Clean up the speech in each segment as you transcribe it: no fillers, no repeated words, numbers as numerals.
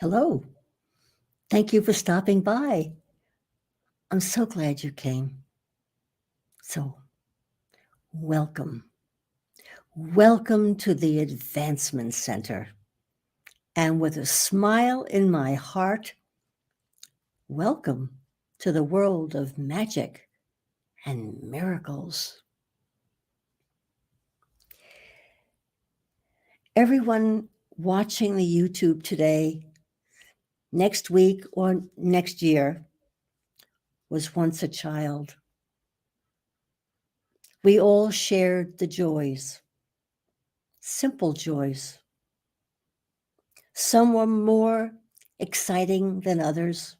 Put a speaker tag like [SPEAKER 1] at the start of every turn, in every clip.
[SPEAKER 1] Hello. Thank you for stopping by. I'm so glad you came. So, welcome. Welcome to the Advancement Center. And with a smile in my heart, welcome to the world of magic and miracles. Everyone watching the YouTube today, next week or next year, was once a child. We all shared the joys, simple joys. Some were more exciting than others,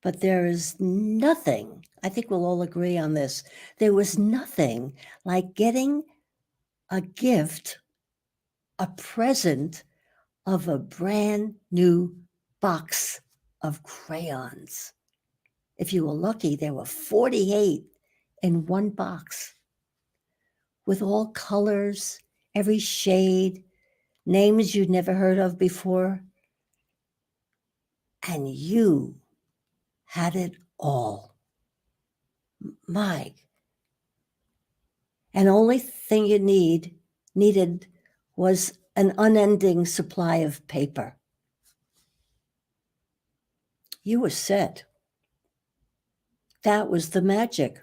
[SPEAKER 1] but there is nothing, I think we'll all agree on this, there was nothing like getting a gift, a present of a brand new box of crayons. If you were lucky, there were 48 in one box with all colors, every shade, names you'd never heard of before. And you had it all. Mike. And only thing you needed was an unending supply of paper. You were set. That was the magic.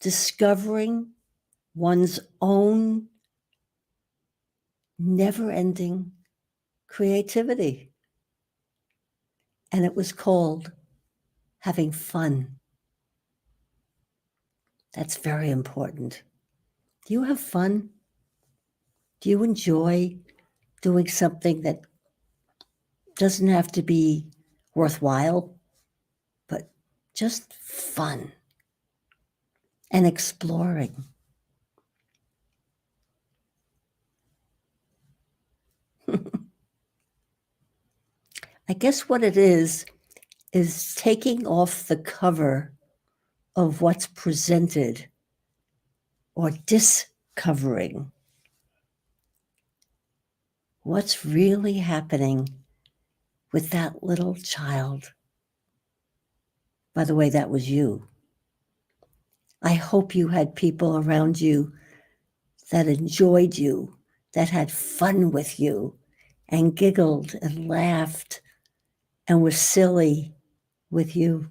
[SPEAKER 1] Discovering one's own never-ending creativity. And it was called having fun. That's very important. Do you have fun? Do you enjoy doing something that doesn't have to be worthwhile, but just fun and exploring? I guess what it is taking off the cover of what's presented or discovering what's really happening with that little child. By the way, that was you. I hope you had people around you that enjoyed you, that had fun with you, and giggled and laughed and were silly with you.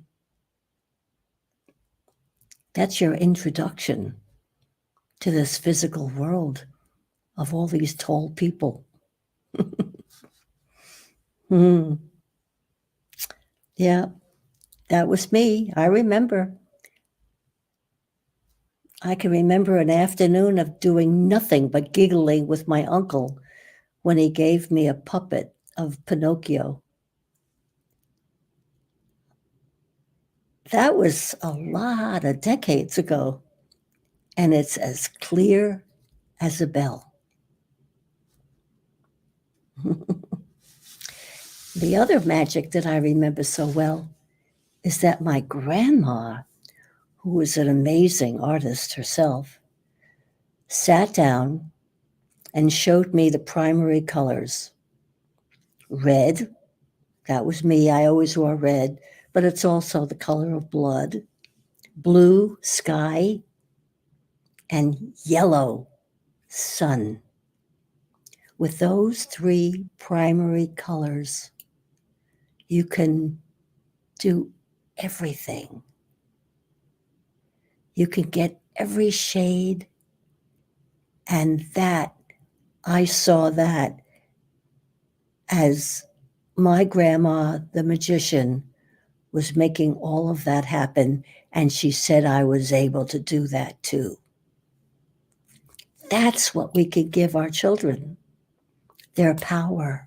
[SPEAKER 1] That's your introduction to this physical world of all these tall people. Yeah, that was me. I remember. I can remember an afternoon of doing nothing but giggling with my uncle when he gave me a puppet of Pinocchio. That was a lot of decades ago, and it's as clear as a bell. The other magic that I remember so well is that my grandma, who was an amazing artist herself, sat down and showed me the primary colors. Red, that was me, I always wore red, but it's also the color of blood. Blue, sky, and yellow, sun. With those three primary colors, you can do everything. You can get every shade, and that, I saw that as my grandma, the magician, was making all of that happen, and she said I was able to do that too. That's what we could give our children, their power.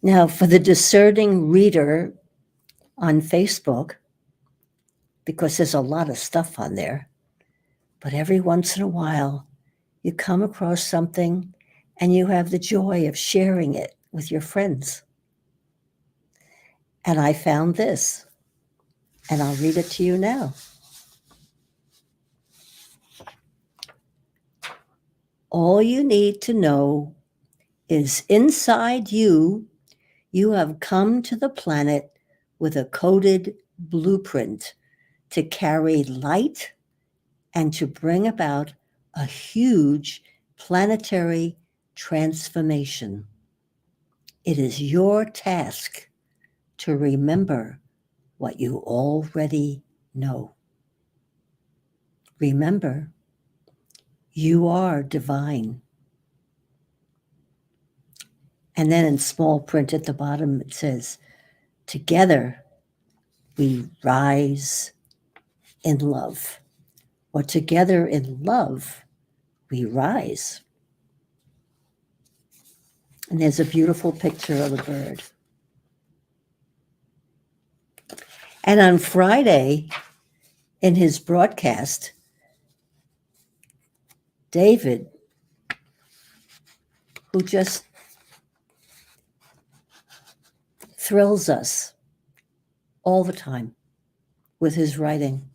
[SPEAKER 1] Now, for the discerning reader on Facebook, because there's a lot of stuff on there, but every once in a while, you come across something and you have the joy of sharing it with your friends. And I found this, and I'll read it to you now. All you need to know is inside you. You have come to the planet with a coded blueprint to carry light and to bring about a huge planetary transformation. It is your task to remember what you already know. Remember, you are divine. And then in small print at the bottom, it says, together we rise in love. Or together in love, we rise. And there's a beautiful picture of a bird. And on Friday, in his broadcast, David, who just thrills us all the time with his writing,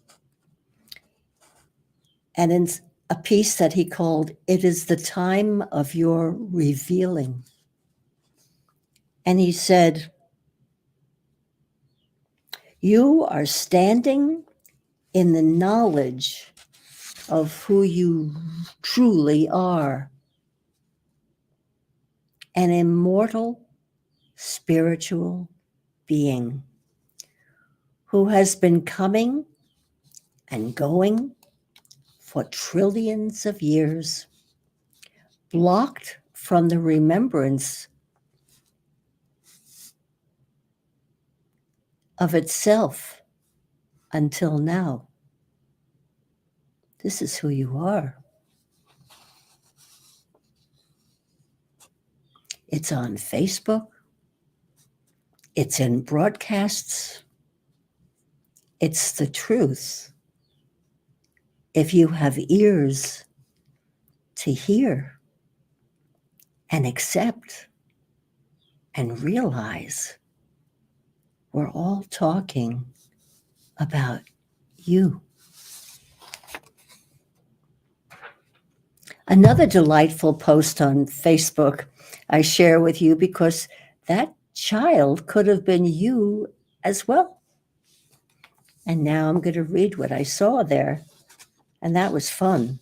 [SPEAKER 1] and in a piece that he called, "It is the time of your revealing." And he said, you are standing in the knowledge of who you truly are, an immortal spiritual being who has been coming and going for trillions of years, blocked from the remembrance of itself until now. This is who you are. It's on Facebook. It's in broadcasts. It's the truth. If you have ears to hear and accept and realize, we're all talking about you. Another delightful post on Facebook I share with you because that child could have been you as well. And now I'm going to read what I saw there, and that was fun.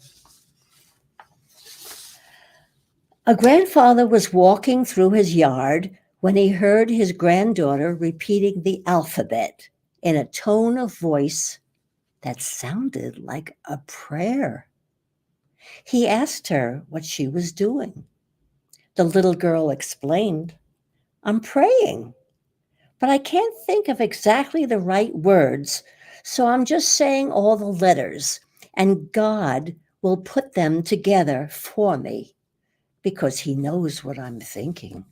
[SPEAKER 1] A grandfather was walking through his yard when he heard his granddaughter repeating the alphabet in a tone of voice that sounded like a prayer. He asked her what she was doing. The little girl explained, I'm praying, but I can't think of exactly the right words, so I'm just saying all the letters, and God will put them together for me because He knows what I'm thinking.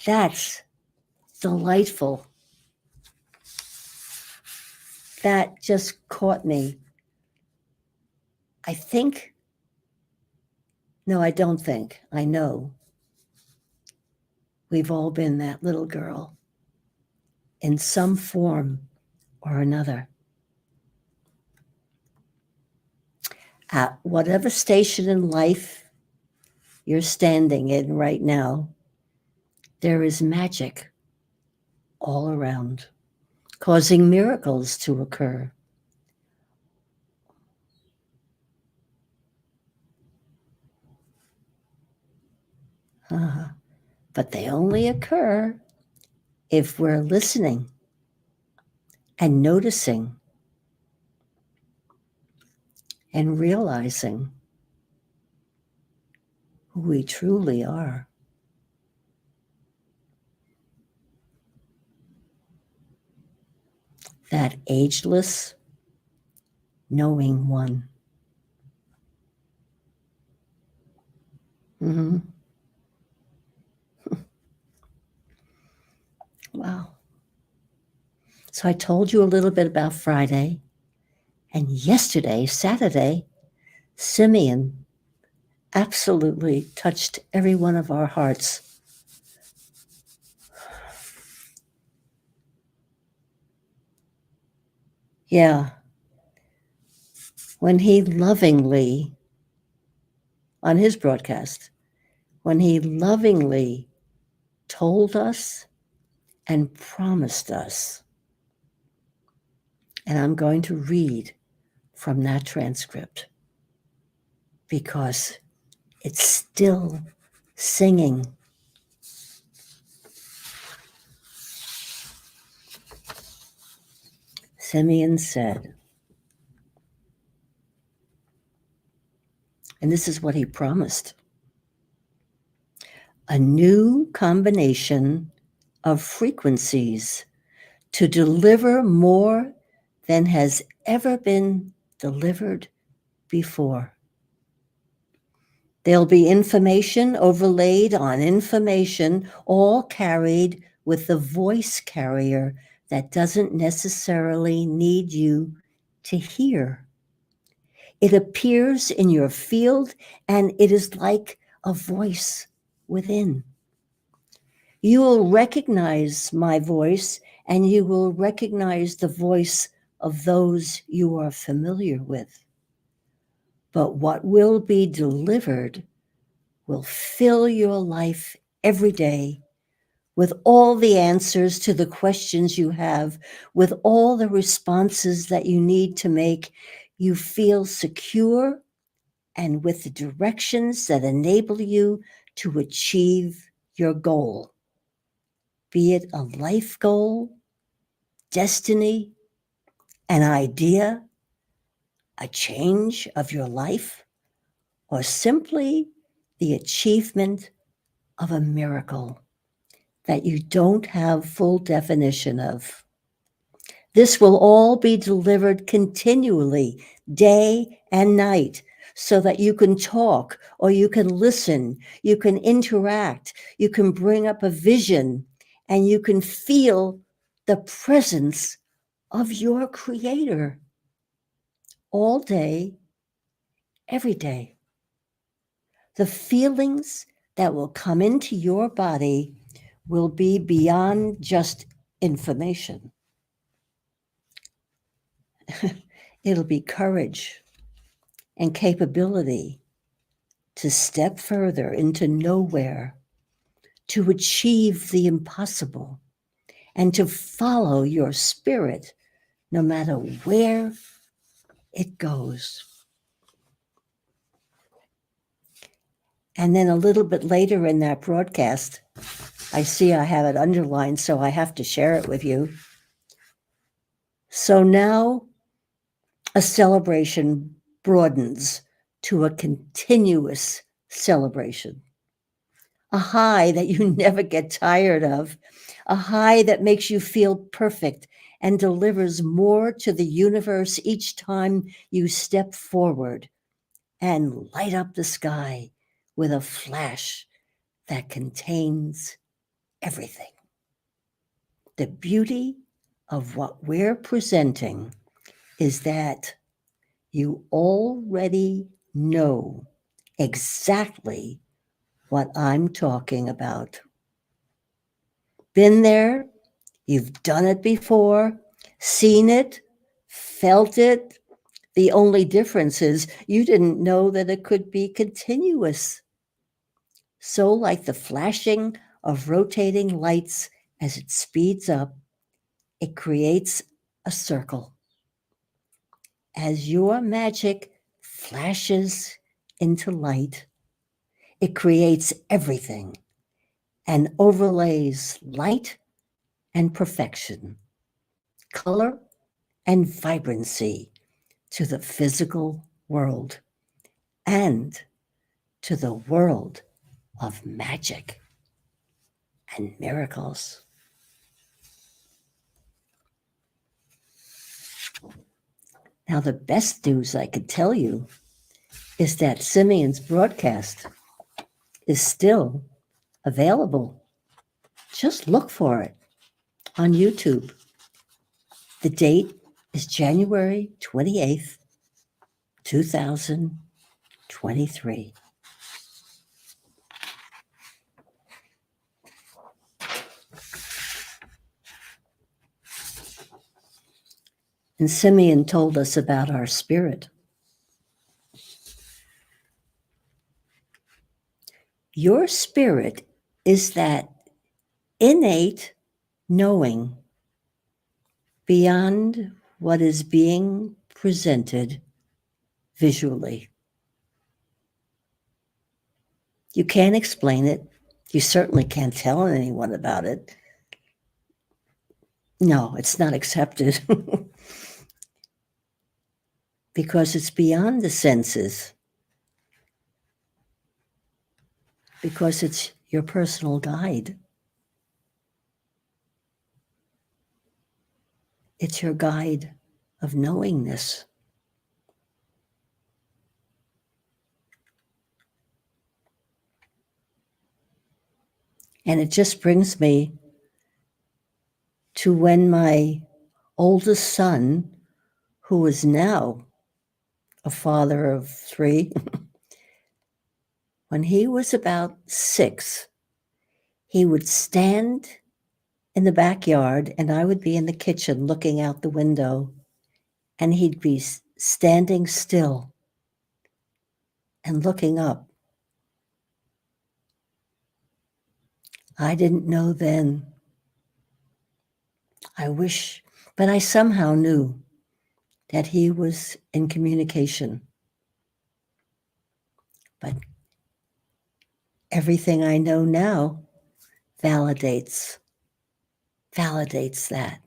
[SPEAKER 1] That's delightful. That just caught me. I don't think, I know we've all been that little girl in some form or another. At whatever station in life you're standing in right now, there is magic all around, causing miracles to occur. But they only occur if we're listening and noticing and realizing who we truly are. That ageless, knowing one. Mm-hmm. Wow. So I told you a little bit about Friday, and yesterday, Saturday, Simeon absolutely touched every one of our hearts. Yeah. when he lovingly, on his broadcast, when he lovingly told us and promised us. And I'm going to read from that transcript because it's still singing. Simeon said, and this is what he promised, a new combination of frequencies to deliver more than has ever been delivered before. There'll be information overlaid on information, all carried with the voice carrier that doesn't necessarily need you to hear. It appears in your field and it is like a voice within. You will recognize my voice and you will recognize the voice of those you are familiar with. But what will be delivered will fill your life every day with all the answers to the questions you have, with all the responses that you need to make you feel secure, and with the directions that enable you to achieve your goal. Be it a life goal, destiny, an idea, a change of your life, or simply the achievement of a miracle that you don't have full definition of. This will all be delivered continually, day and night, so that you can talk or you can listen, you can interact, you can bring up a vision, and you can feel the presence of your Creator all day, every day. The feelings that will come into your body will be beyond just information. It'll be courage and capability to step further into nowhere, to achieve the impossible, and to follow your spirit no matter where it goes. And then a little bit later in that broadcast, I see I have it underlined, so I have to share it with you. So now a celebration broadens to a continuous celebration. A high that you never get tired of, a high that makes you feel perfect and delivers more to the universe each time you step forward and light up the sky with a flash that contains everything. The beauty of what we're presenting is that you already know exactly what I'm talking about. Been there, you've done it before, seen it, felt it. The only difference is you didn't know that it could be continuous. So, like the flashing of rotating lights as it speeds up, it creates a circle. As your magic flashes into light, it creates everything and overlays light and perfection, color and vibrancy to the physical world and to the world of magic and miracles. Now, the best news I could tell you is that Simeon's broadcast is still available. Just look for it on YouTube. The date is January 28th, 2023. And Simeon told us about our spirit. Your spirit is that innate knowing beyond what is being presented visually. You can't explain it. You certainly can't tell anyone about it. No, it's not accepted because it's beyond the senses, because it's your personal guide. It's your guide of knowingness. And it just brings me to when my oldest son, who is now a father of 3, when he was about 6, he would stand in the backyard and I would be in the kitchen looking out the window, and he'd be standing still and looking up. I didn't know then. I wish, but I somehow knew that he was in communication. But everything I know now validates that.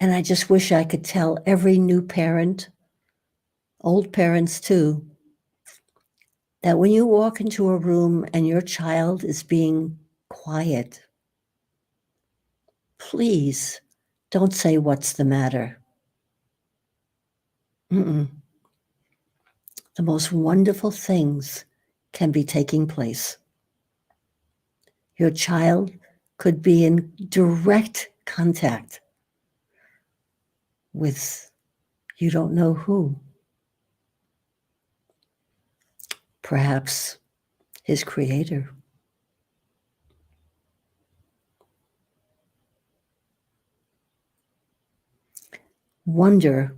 [SPEAKER 1] And I just wish I could tell every new parent, old parents too, that when you walk into a room and your child is being quiet, please don't say, "What's the matter?" Mm-mm. The most wonderful things can be taking place. Your child could be in direct contact with you don't know who, perhaps his creator. Wonder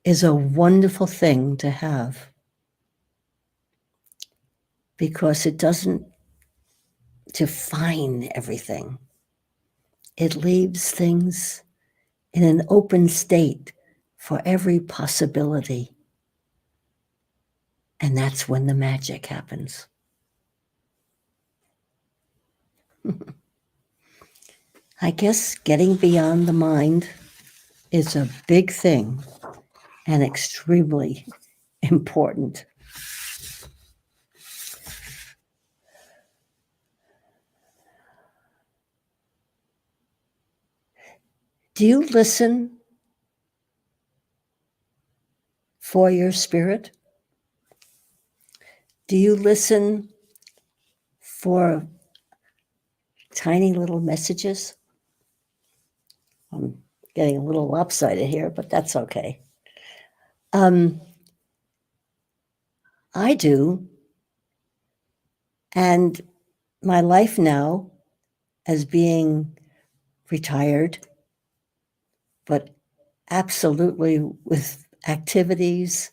[SPEAKER 1] is a wonderful thing to have because it doesn't define everything. It leaves things in an open state for every possibility. And that's when the magic happens. I guess getting beyond the mind is a big thing and extremely important. Do you listen for your spirit? Do you listen for tiny little messages? I'm getting a little lopsided here, but that's okay. I do. And my life now, as being retired, but absolutely with activities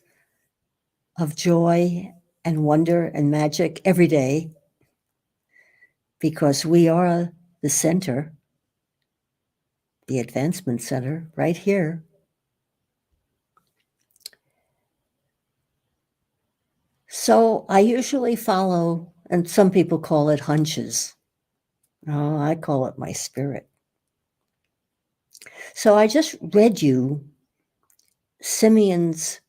[SPEAKER 1] of joy and wonder and magic every day, because we are the center, the advancement center right here. So I usually follow, and some people call it hunches. Oh, I call it my spirit. So I just read you Simeon's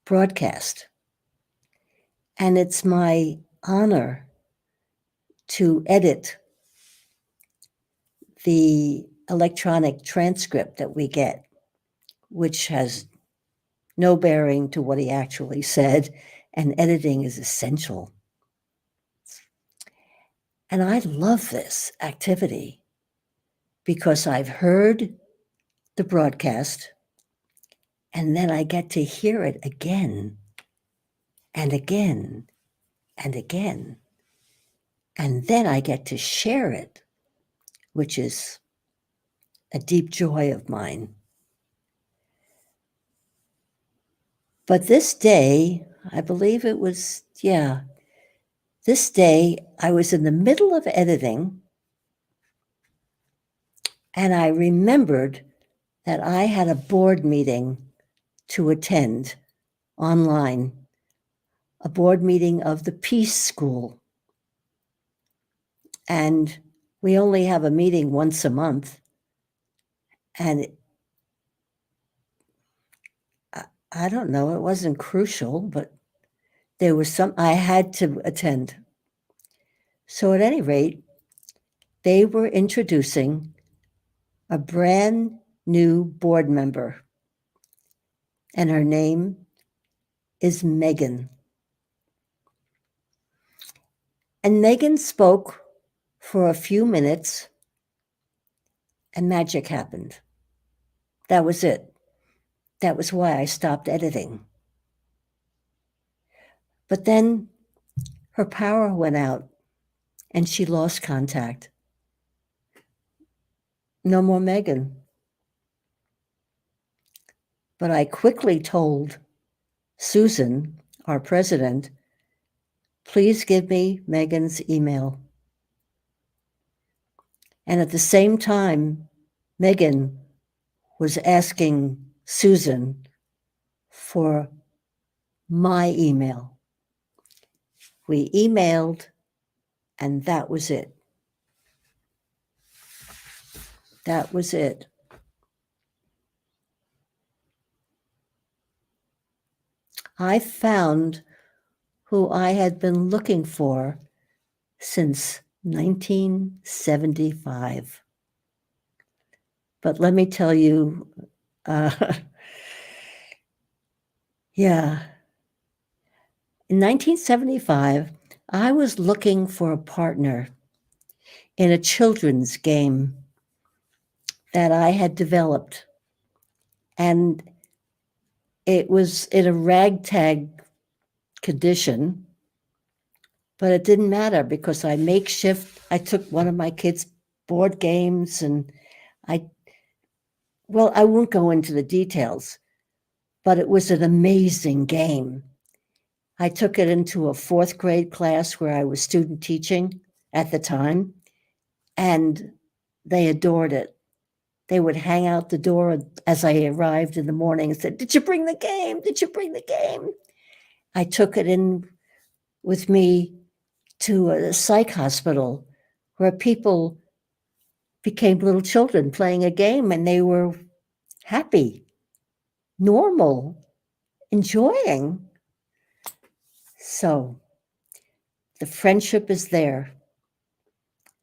[SPEAKER 1] broadcast, and it's my honor to edit the electronic transcript that we get, which has no bearing to what he actually said, and editing is essential. And I love this activity because I've heard the broadcast and then I get to hear it again and again and again. And then I get to share it, which is a deep joy of mine. But this day, I believe it was, yeah. This day, I was in the middle of editing, and I remembered that I had a board meeting to attend online, a board meeting of the Peace School. And we only have a meeting once a month. And I don't know, it wasn't crucial, but there was I had to attend. So at any rate, they were introducing a brand new board member, and her name is Megan. And Megan spoke for a few minutes, and magic happened. That was it. That was why I stopped editing. But then her power went out, and she lost contact. No more Megan. But I quickly told Susan, our president, please give me Megan's email. And at the same time, Megan was asking Susan for my email. We emailed, and that was it. That was it. I found who I had been looking for since 1975. But let me tell you, yeah, in 1975, I was looking for a partner in a children's game that I had developed. And it was in a ragtag condition, but it didn't matter because I took one of my kids' board games and I won't go into the details, but it was an amazing game. I took it into a fourth grade class where I was student teaching at the time, and they adored it. They would hang out the door as I arrived in the morning and said, did you bring the game? Did you bring the game? I took it in with me to a psych hospital where people became little children playing a game, and they were happy, normal, enjoying. So the friendship is there.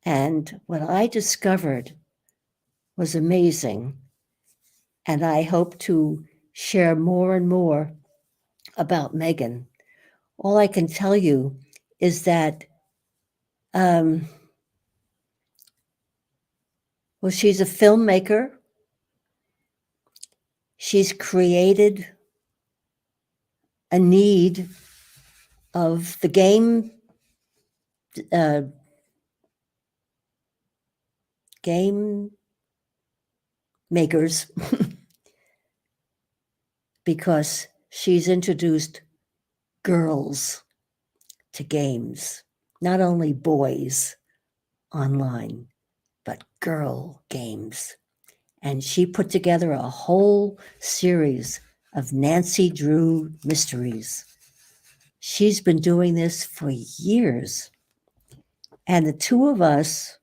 [SPEAKER 1] And what I discovered was amazing. And I hope to share more and more about Megan. All I can tell you is that, she's a filmmaker. She's created a need of the game game makers because she's introduced girls to games, not only boys online, but girl games. And she put together a whole series of Nancy Drew mysteries. She's been doing this for years. And the two of us,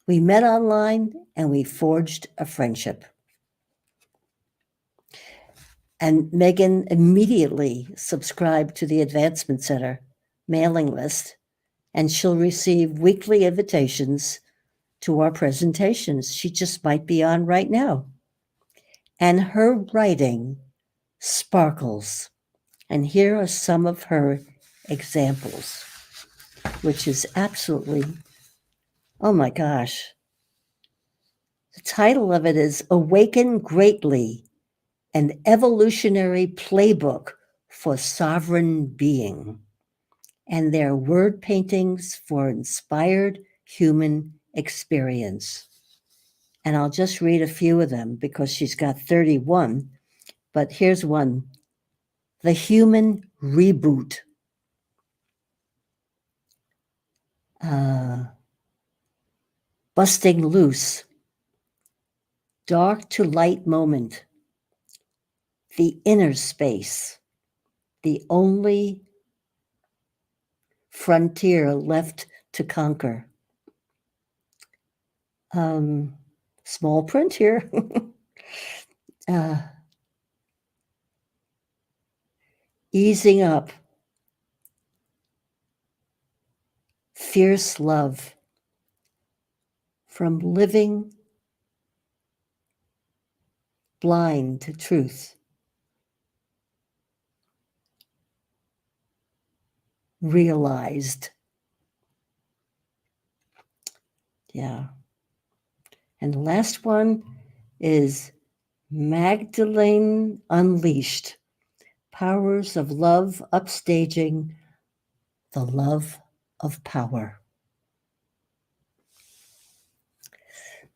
[SPEAKER 1] we met online and we forged a friendship. And Megan immediately subscribed to the Advancement Center mailing list, and she'll receive weekly invitations to our presentations. She just might be on right now. And her writing sparkles. And here are some of her examples, which is absolutely, oh my gosh. The title of it is Awaken Greatly, an evolutionary playbook for sovereign being. And they're word paintings for inspired human experience. And I'll just read a few of them because she's got 31. But here's one. The Human Reboot. Busting Loose. Dark to Light Moment. The Inner Space. The Only Frontier Left to Conquer. Small print here. Easing Up. Fierce Love. From Living Blind to Truth. Realized. Yeah. And the last one is Magdalene Unleashed. Powers of Love Upstaging the Love of Power.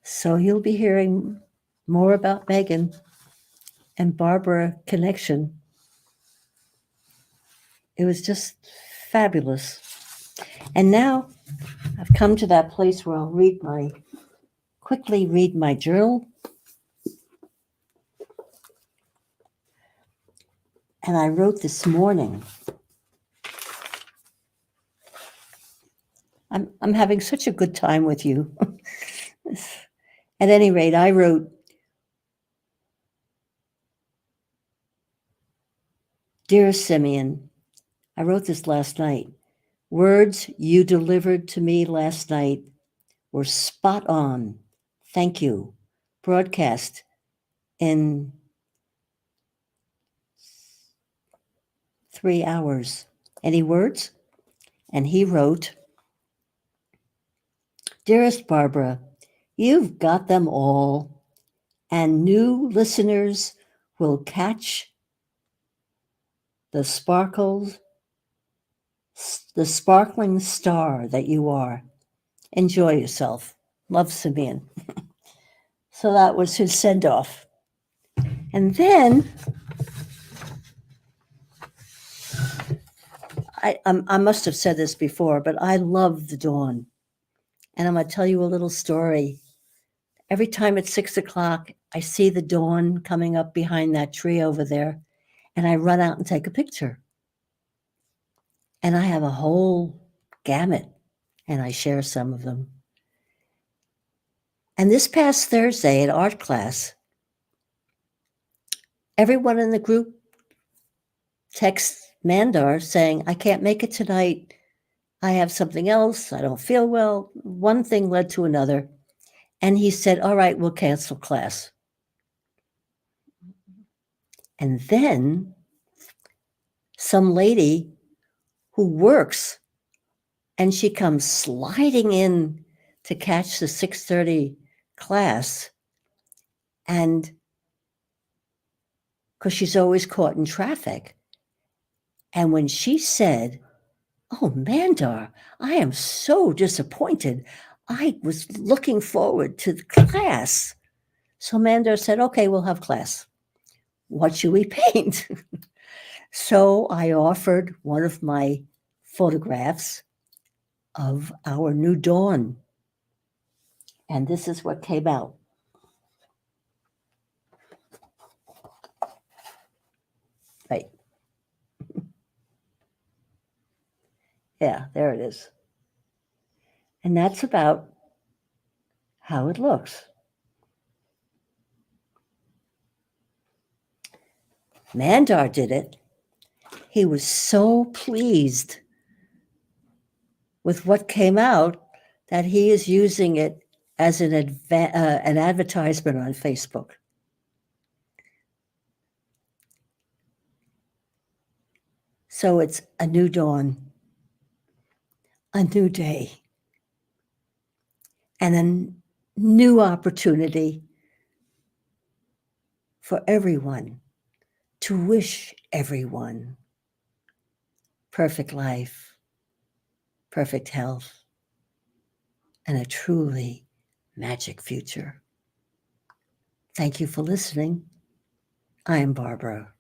[SPEAKER 1] So you'll be hearing more about Megan and Barbara connection. It was just fabulous. And now I've come to that place where I'll quickly read my journal. And I wrote this morning. I'm having such a good time with you. At any rate, I wrote, Dear Simeon, I wrote this last night. Words you delivered to me last night were spot on. Thank you. Broadcast in 3 hours. Any words? And he wrote, Dearest Barbara, you've got them all, and new listeners will catch the sparkling star that you are. Enjoy yourself. Love, Simeon. So that was his send-off. And then I must have said this before, but I love the dawn. And I'm going to tell you a little story. Every time it's 6 o'clock, I see the dawn coming up behind that tree over there, and I run out and take a picture. And I have a whole gamut, and I share some of them. And this past Thursday at art class, everyone in the group texts Mandar saying, I can't make it tonight. I have something else. I don't feel well. One thing led to another. And he said, all right, we'll cancel class. And then some lady who works, and she comes sliding in to catch the 6:30 class, and because she's always caught in traffic. And when she said, oh, Mandar, I am so disappointed. I was looking forward to the class. So Mandar said, okay, we'll have class. What should we paint? So I offered one of my photographs of our new dawn. And this is what came out. Right. Yeah, there it is. And that's about how it looks. Mandar did it. He was so pleased with what came out that he is using it as an advertisement on Facebook. So it's a new dawn, a new day, and a new opportunity for everyone to wish everyone perfect life, perfect health, and a truly magic future. Thank you for listening. I am Barbara.